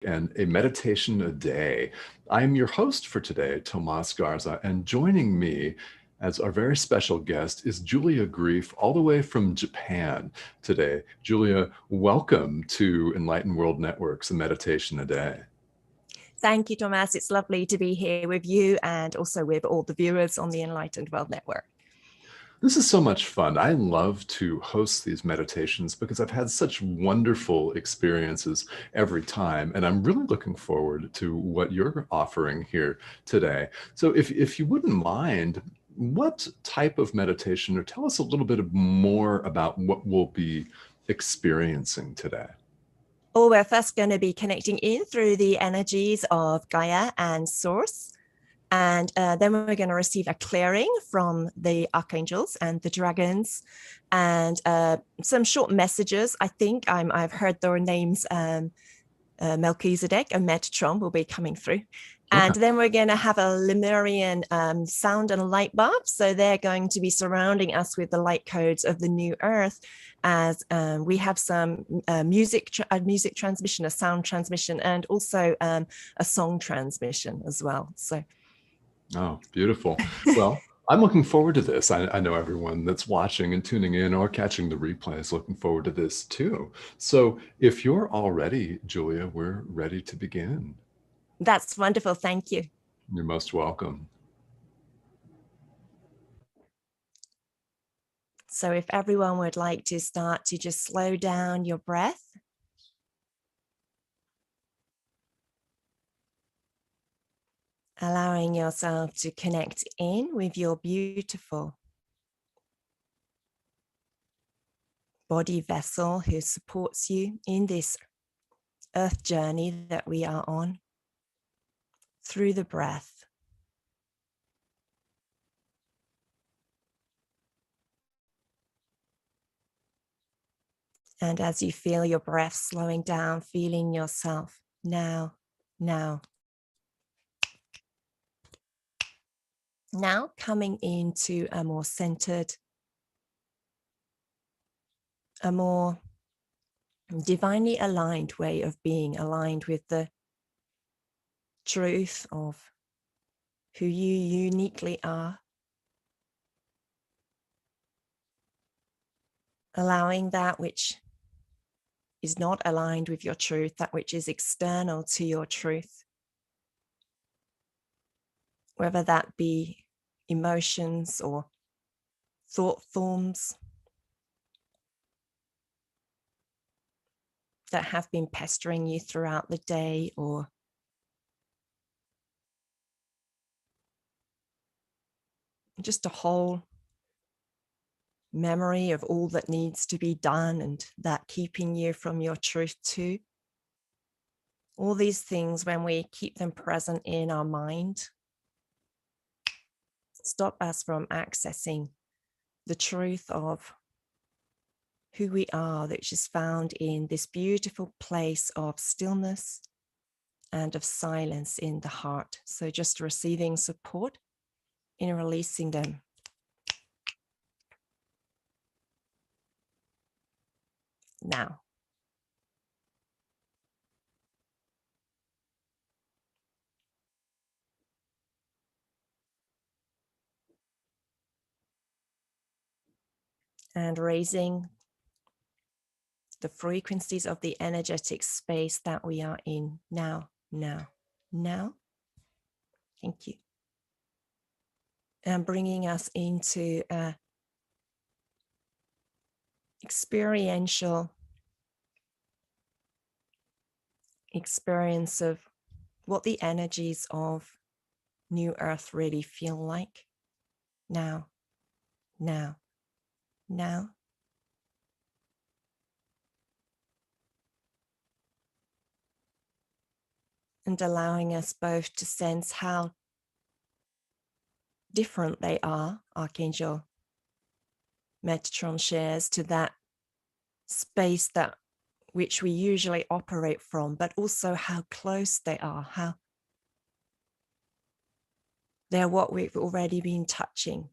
and a meditation a day. I am your host for today, Tomas Garza, and joining me as our very special guest is Julia Greef, all the way from Japan today. Julia, welcome to Enlightened World Network's A Meditation a Day. Thank you, Thomas. It's lovely to be here with you and also with all the viewers on the Enlightened World Network. This is so much fun. I love to host these meditations because I've had such wonderful experiences every time, and I'm really looking forward to what you're offering here today. So if you wouldn't mind, what type of meditation, or tell us a little bit more about what we'll be experiencing today? Oh, we're first going to be connecting in through the energies of Gaia and Source. And then we're going to receive a clearing from the Archangels and the Dragons and some short messages. I think I've heard their names, Melchizedek and Metatron will be coming through. And then we're going to have a Lemurian sound and light bath. So they're going to be surrounding us with the light codes of the new earth as we have some music transmission, a sound transmission, and also a song transmission as well. So. Oh, beautiful. Well, I'm looking forward to this. I know everyone that's watching and tuning in or catching the replay is looking forward to this too. So if you're all ready, Julia, we're ready to begin. That's wonderful. Thank you. You're most welcome. So if everyone would like to start to just slow down your breath. Allowing yourself to connect in with your beautiful body vessel who supports you in this earth journey that we are on through the breath. And as you feel your breath slowing down, feeling yourself now. Now coming into a more centered, a more divinely aligned way of being, aligned with the truth of who you uniquely are. Allowing that which is not aligned with your truth, that which is external to your truth, whether that be emotions or thought forms that have been pestering you throughout the day, or just a whole memory of all that needs to be done and that keeping you from your truth too. All these things, when we keep them present in our mind, stop us from accessing the truth of who we are, which is found in this beautiful place of stillness and of silence in the heart. So just receiving support in releasing them. Now. And raising the frequencies of the energetic space that we are in now. Thank you. And bringing us into a experiential experience of what the energies of New Earth really feel like now. And allowing us both to sense how different they are, Archangel Metatron shares, to that space that which we usually operate from, but also how close they are, how they're what we've already been touching,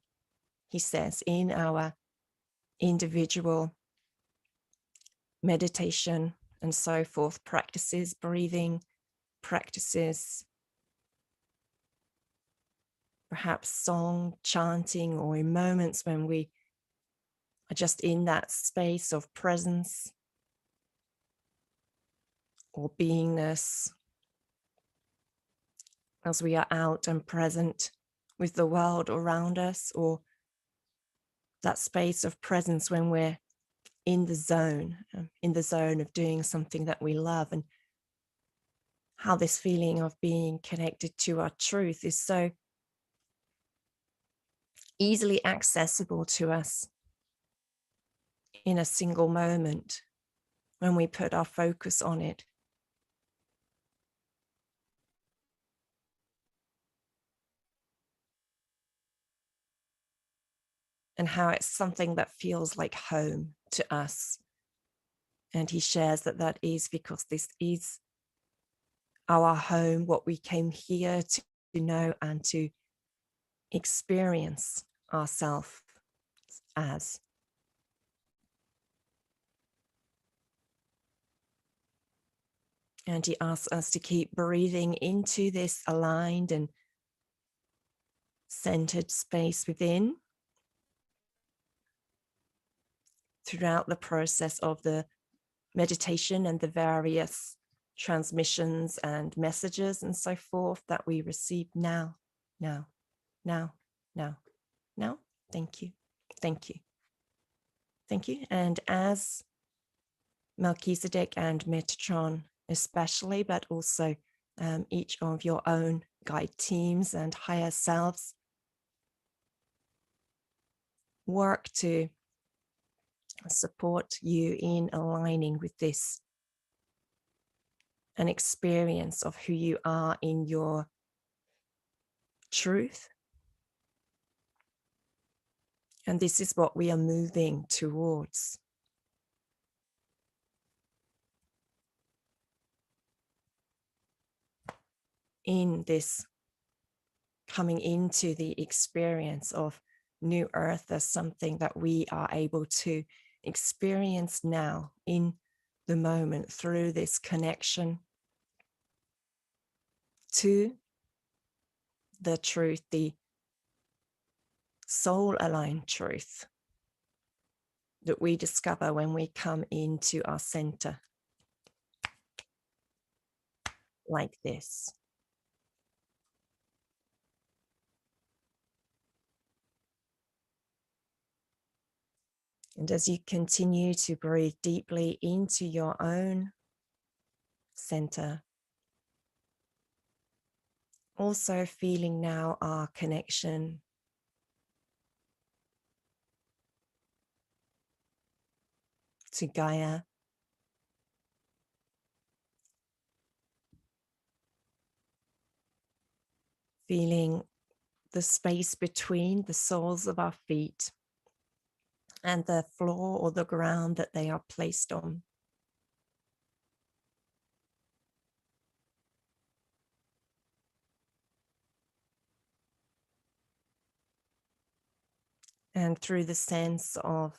he says, in our individual meditation and so forth practices, breathing practices, perhaps song, chanting, or in moments when we are just in that space of presence or beingness, as we are out and present with the world around us, or that space of presence when we're in the zone of doing something that we love, and how this feeling of being connected to our truth is so easily accessible to us in a single moment when we put our focus on it. And how it's something that feels like home to us. And he shares that that is because this is our home, what we came here to know and to experience ourselves as. And he asks us to keep breathing into this aligned and centered space within throughout the process of the meditation and the various transmissions and messages and so forth that we receive now. Thank you. Thank you. Thank you. And as Melchizedek and Metatron especially, but also each of your own guide teams and higher selves work to support you in aligning with this, an experience of who you are in your truth. And this is what we are moving towards. In this coming into the experience of New Earth as something that we are able to experience now in the moment through this connection to the truth, the soul-aligned truth that we discover when we come into our center like this. And as you continue to breathe deeply into your own center, also feeling now our connection to Gaia, feeling the space between the soles of our feet and the floor or the ground that they are placed on. And through the sense of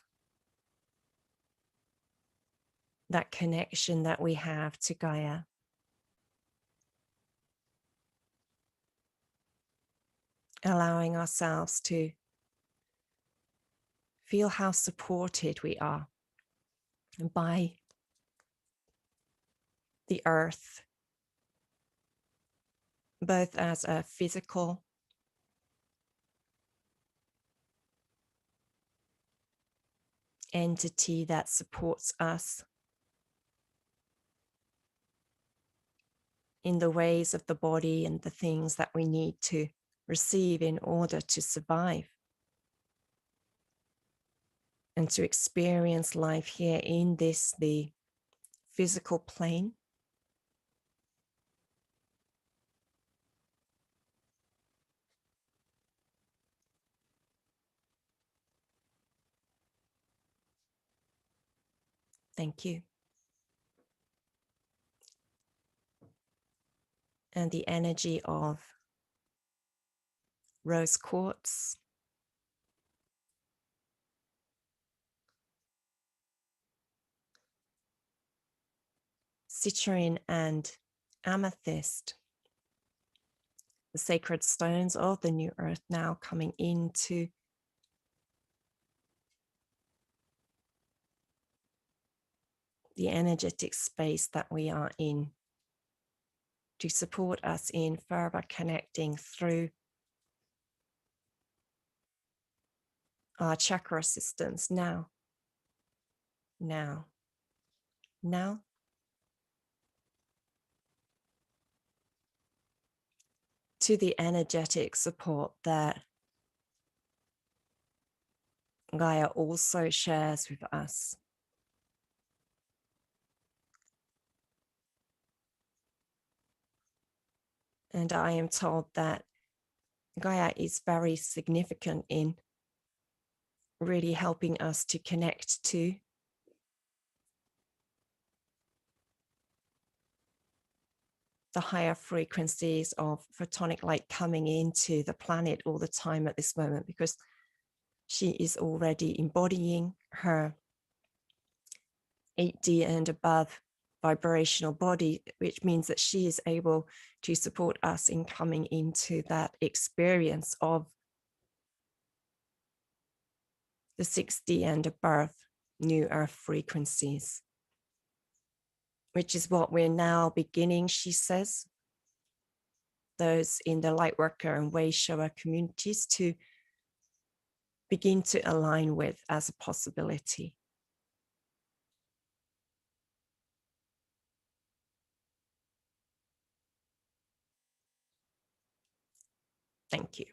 that connection that we have to Gaia, allowing ourselves to feel how supported we are by the earth, both as a physical entity that supports us in the ways of the body and the things that we need to receive in order to survive and to experience life here in this, the physical plane. Thank you. And the energy of rose quartz, citrine and amethyst, the sacred stones of the new earth now coming into the energetic space that we are in to support us in further connecting through our chakra systems now, now, now. To the energetic support that Gaia also shares with us. And I am told that Gaia is very significant in really helping us to connect to the higher frequencies of photonic light coming into the planet all the time at this moment, because she is already embodying her 8D and above vibrational body, which means that she is able to support us in coming into that experience of the 6D and above new earth frequencies, which is what we're now beginning, she says, those in the Lightworker and Way Shower communities to begin to align with as a possibility. Thank you.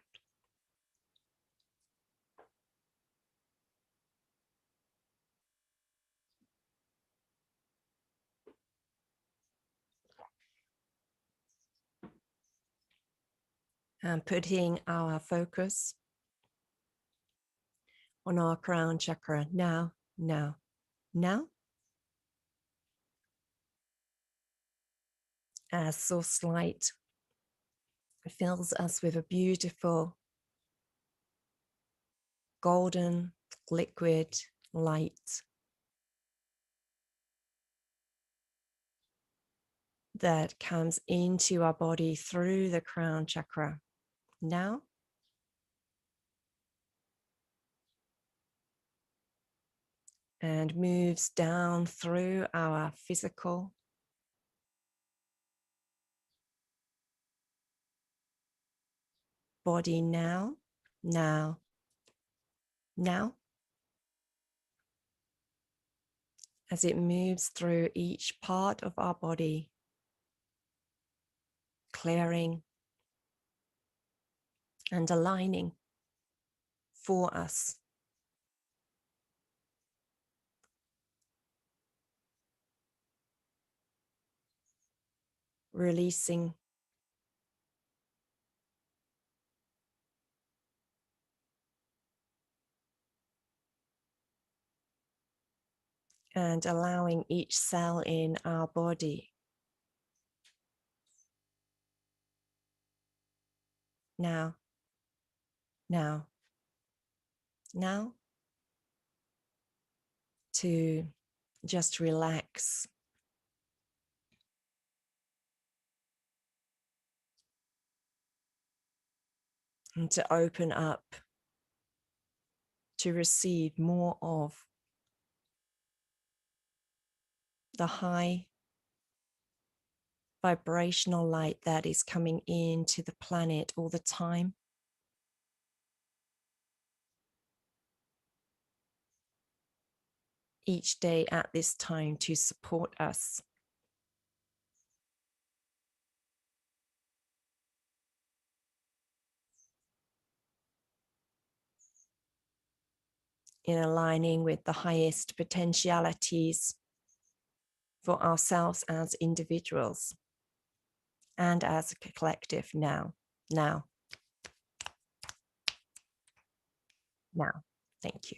And putting our focus on our crown chakra now, now, now. As source light fills us with a beautiful golden liquid light that comes into our body through the crown chakra now. And moves down through our physical body now, now, now. As it moves through each part of our body, clearing and aligning for us. Releasing and allowing each cell in our body now, now, now to just relax. And to open up to receive more of the high vibrational light that is coming into the planet all the time. Each day at this time to support us. In aligning with the highest potentialities for ourselves as individuals and as a collective now, now, now. Thank you.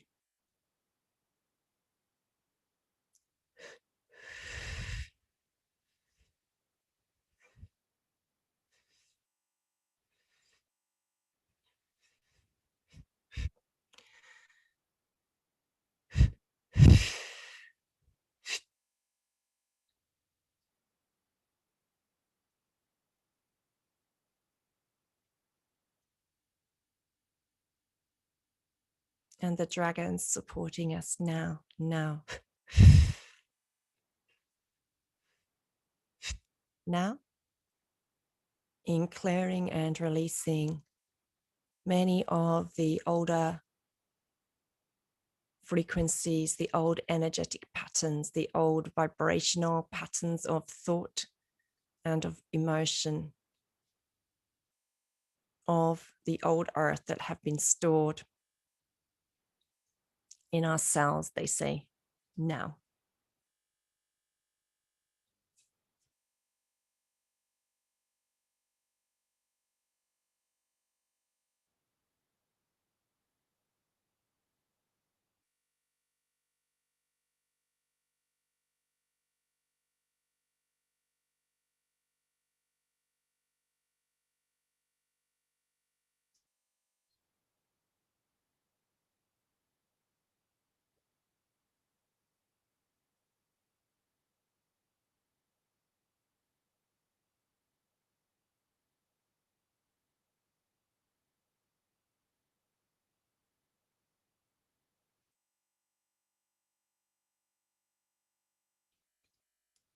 And the dragons supporting us now. Now, in clearing and releasing many of the older frequencies, the old energetic patterns, the old vibrational patterns of thought and of emotion, of the old earth that have been stored in our cells, they say, now.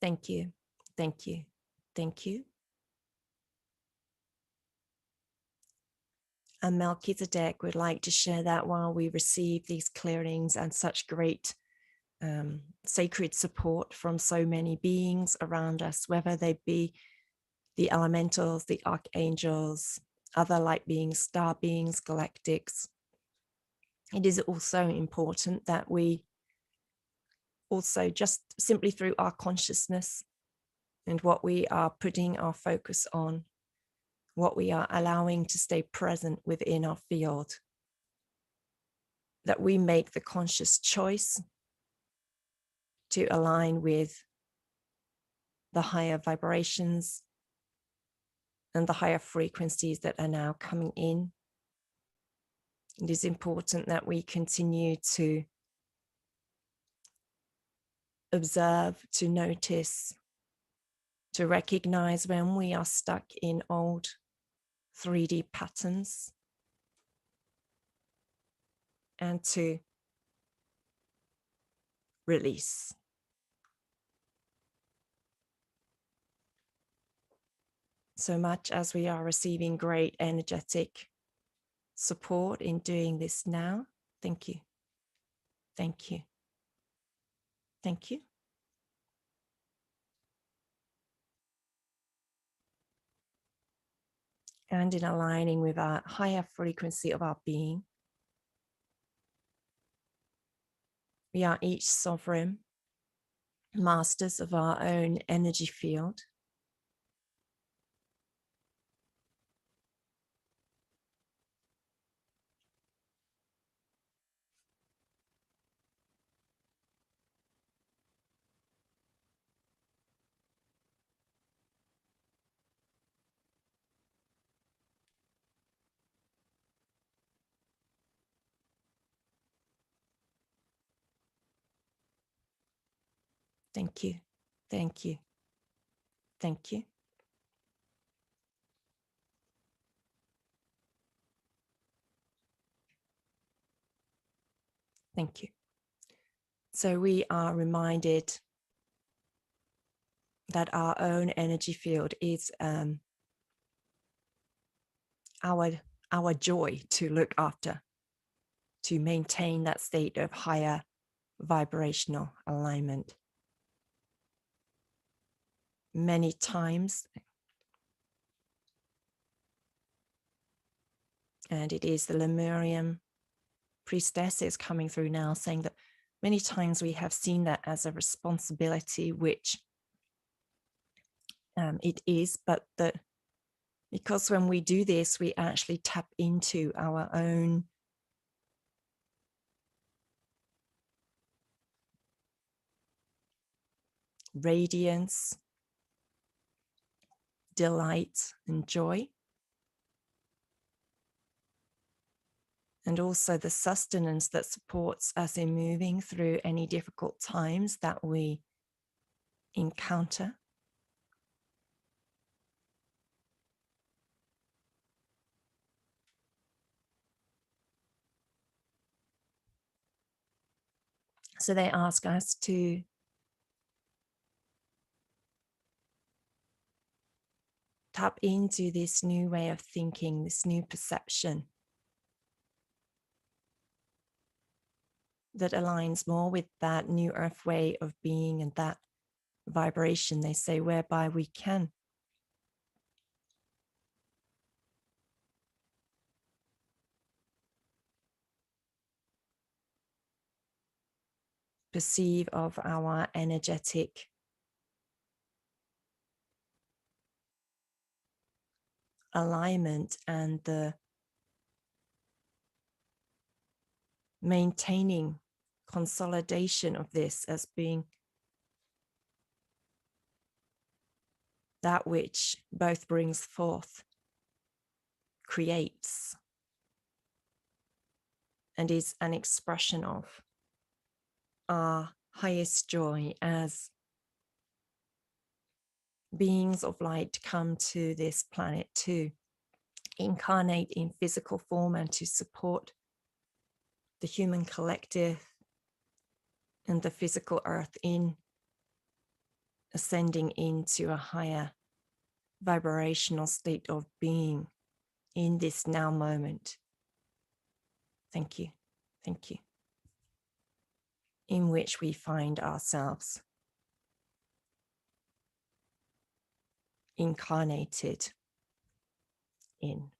Thank you, thank you, thank you. And Melchizedek would like to share that while we receive these clearings and such great sacred support from so many beings around us, whether they be the elementals, the archangels, other light beings, star beings, galactics. It is also important that we also, just simply through our consciousness and what we are putting our focus on, what we are allowing to stay present within our field, that we make the conscious choice to align with the higher vibrations and the higher frequencies that are now coming in. It is important that we continue to observe, to notice, to recognize when we are stuck in old 3D patterns, and to release. So much as we are receiving great energetic support in doing this now, thank you. Thank you. Thank you. And in aligning with our higher frequency of our being, we are each sovereign masters of our own energy field. Thank you. Thank you. Thank you. Thank you. So we are reminded that our own energy field is our joy to look after, to maintain that state of higher vibrational alignment. Many times, and it is the Lemurian priestesses coming through now saying that many times we have seen that as a responsibility, which it is, but that because when we do this, we actually tap into our own radiance, delight, and joy. And also the sustenance that supports us in moving through any difficult times that we encounter. So they ask us to tap into this new way of thinking, this new perception that aligns more with that new earth way of being and that vibration, they say, whereby we can perceive of our energetic alignment and the maintaining consolidation of this as being that which both brings forth, creates, and is an expression of our highest joy as beings of light come to this planet to incarnate in physical form and to support the human collective and the physical earth in ascending into a higher vibrational state of being in this now moment. Thank you. Thank you. In which we find ourselves incarnated in.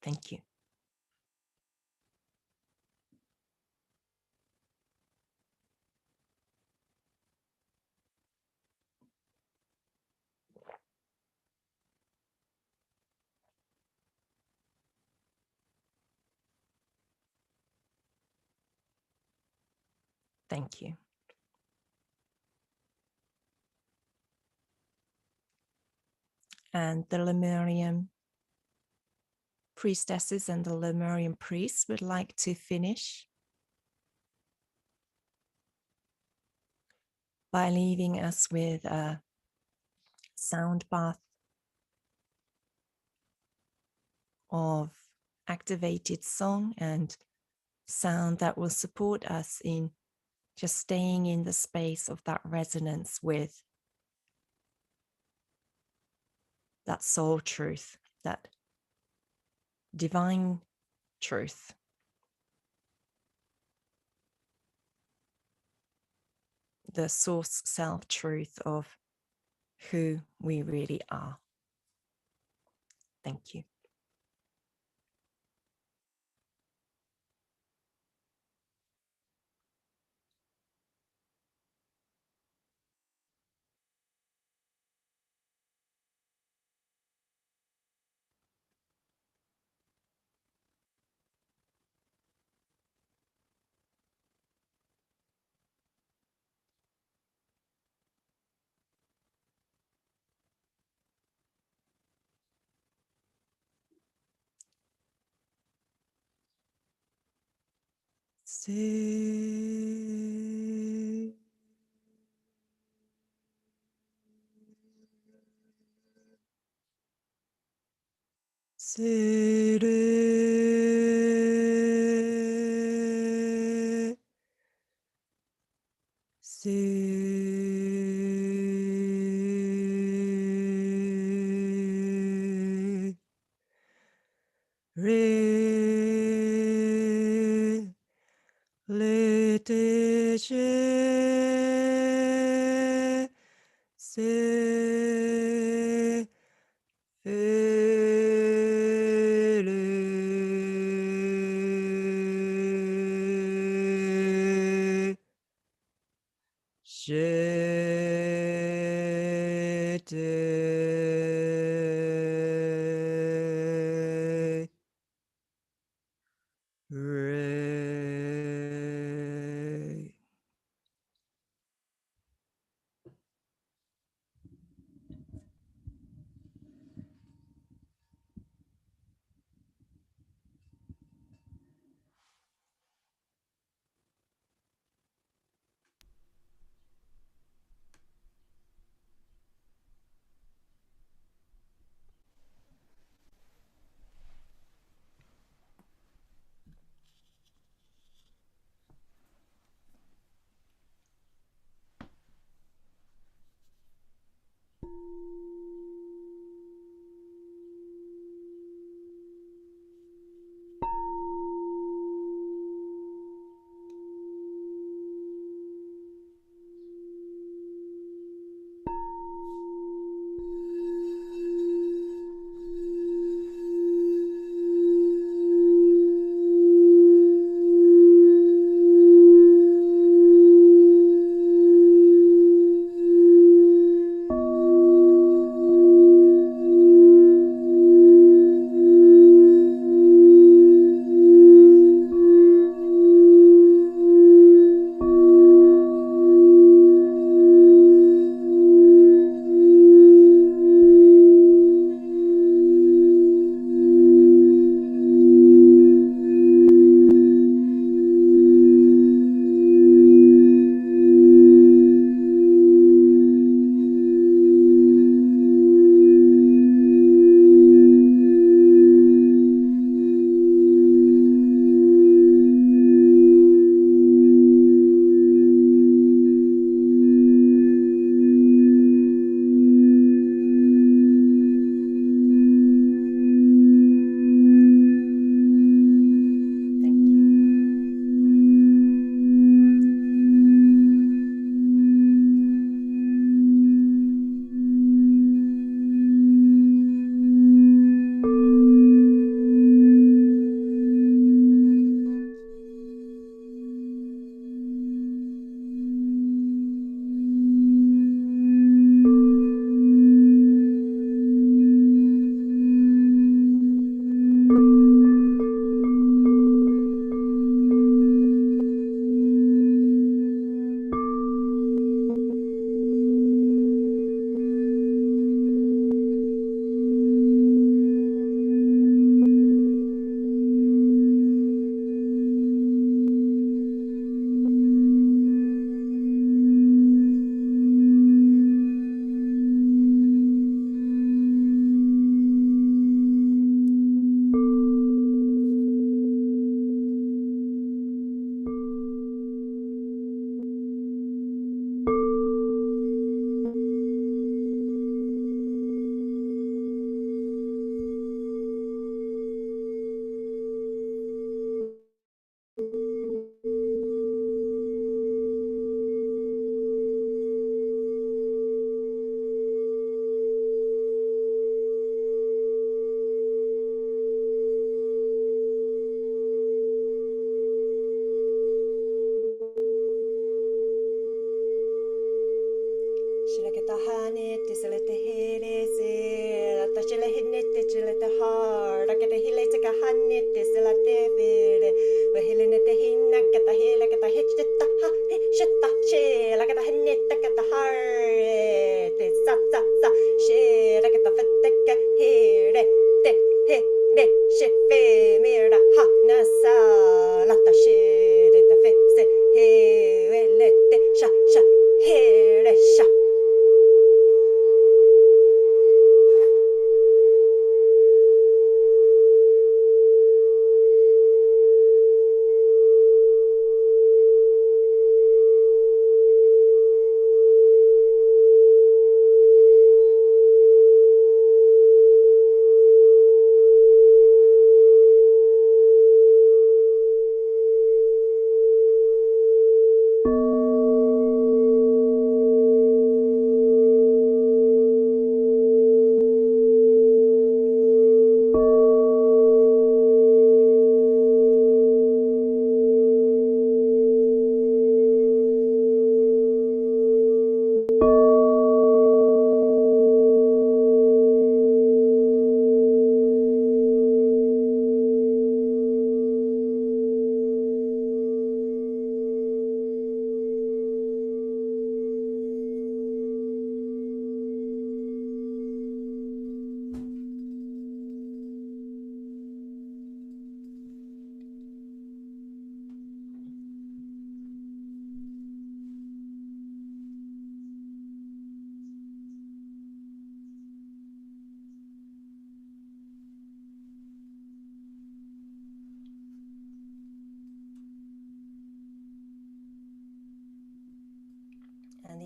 Thank you. Thank you. And the Lemurian priestesses and the Lemurian priests would like to finish by leaving us with a sound bath of activated song and sound that will support us in just staying in the space of that resonance with that soul truth, that divine truth. The source self truth of who we really are. Thank you. See. Sere. Se. Re. Leteje. Se. Fere. Jete. Re.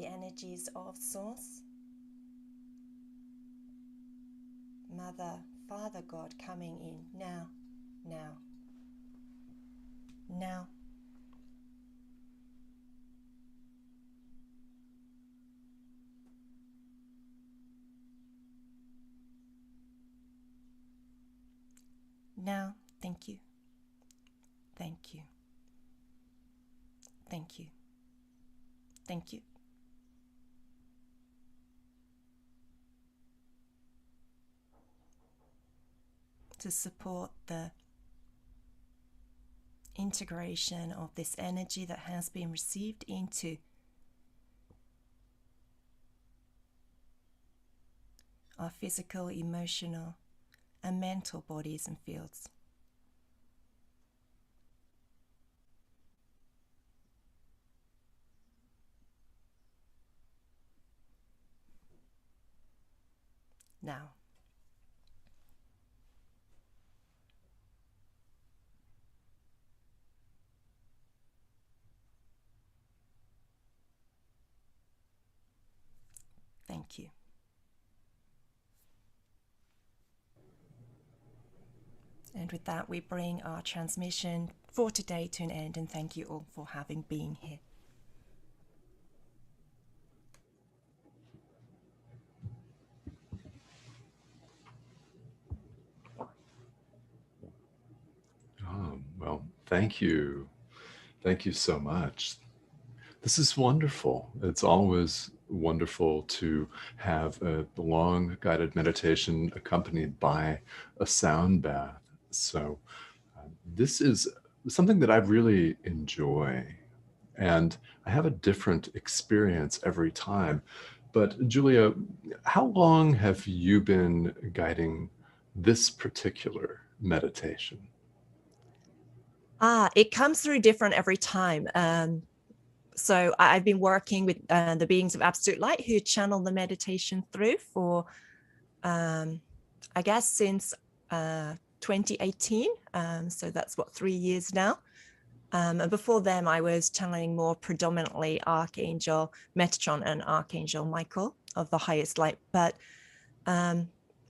the energies of Source. Mother, Father God coming in now, now, now. Now, thank you, thank you, thank you, thank you. To support the integration of this energy that has been received into our physical, emotional, and mental bodies and fields. Now. Thank you. And with that, we bring our transmission for today to an end, and thank you all for having been here. Oh, well, thank you. Thank you so much. This is wonderful. It's always wonderful to have a long guided meditation accompanied by a sound bath. So this is something that I really enjoy, and I have a different experience every time. But Julia, how long have you been guiding this particular meditation? It comes through different every time. So I've been working with the beings of absolute light who channel the meditation through for, I guess, since 2018. So that's what, 3 years now. And before them, I was channeling more predominantly Archangel Metatron and Archangel Michael of the highest light. But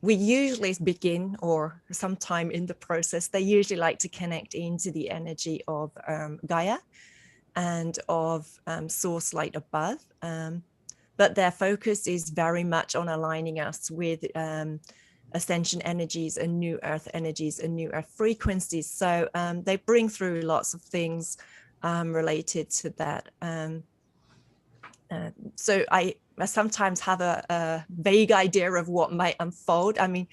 we usually begin, or sometime in the process, they usually like to connect into the energy of Gaia and of source light above. But their focus is very much on aligning us with ascension energies and new earth energies and new earth frequencies. So they bring through lots of things related to that. So I sometimes have a vague idea of what might unfold. I mean,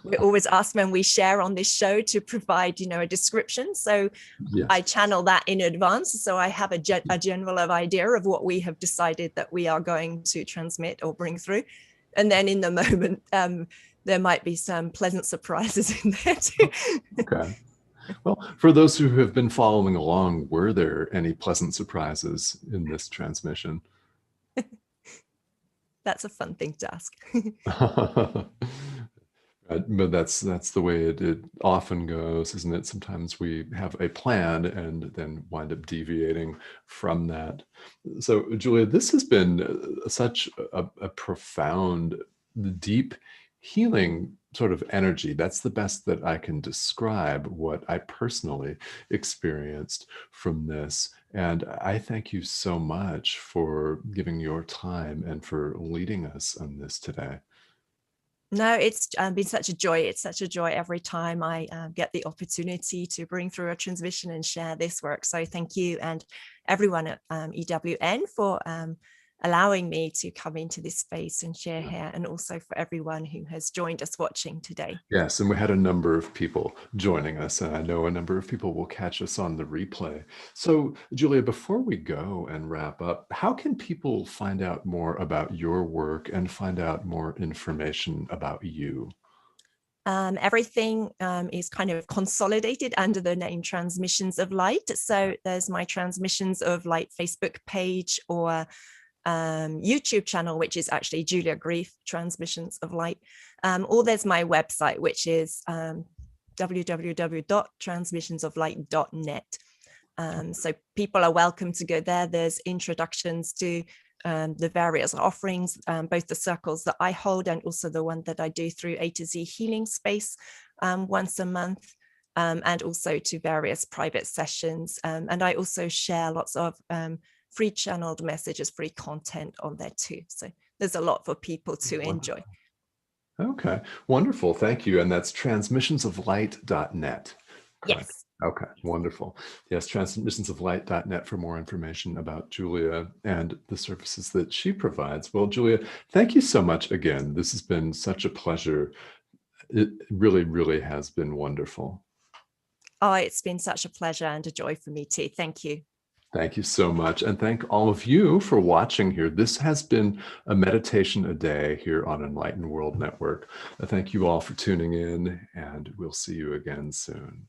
we always ask when we share on this show to provide, a description. So yes. I channel that in advance. So I have a general idea of what we have decided that we are going to transmit or bring through. And then in the moment, there might be some pleasant surprises in there too. Okay. Well, for those who have been following along, were there any pleasant surprises in this transmission? That's a fun thing to ask. But that's the way it often goes, isn't it? Sometimes we have a plan and then wind up deviating from that. So, Julia, this has been such a profound, deep healing sort of energy. That's the best that I can describe what I personally experienced from this. And I thank you so much for giving your time and for leading us on this today. No, it's been such a joy. It's such a joy every time I get the opportunity to bring through a transmission and share this work. So thank you and everyone at EWN for allowing me to come into this space and share here, and also for everyone who has joined us watching today. Yes, and we had a number of people joining us, and I know a number of people will catch us on the replay. So, Julia, before we go and wrap up, how can people find out more about your work and find out more information about you? Everything is kind of consolidated under the name Transmissions of Light. So there's my Transmissions of Light Facebook page, or YouTube channel, which is actually Julia Greef Transmissions of Light, or there's my website, which is www.transmissionsoflight.net. So people are welcome to go there. There's introductions to the various offerings, both the circles that I hold and also the one that I do through A to Z Healing Space once a month, and also to various private sessions. And I also share lots of free channeled messages, free content on there too. So there's a lot for people to enjoy. Okay, wonderful. Thank you. And that's transmissionsoflight.net. Yes. Okay, wonderful. Yes, transmissionsoflight.net for more information about Julia and the services that she provides. Well, Julia, thank you so much again. This has been such a pleasure. It really, really has been wonderful. Oh, it's been such a pleasure and a joy for me too. Thank you. Thank you so much. And thank all of you for watching here. This has been a meditation a day here on Enlightened World Network. Thank you all for tuning in, and we'll see you again soon.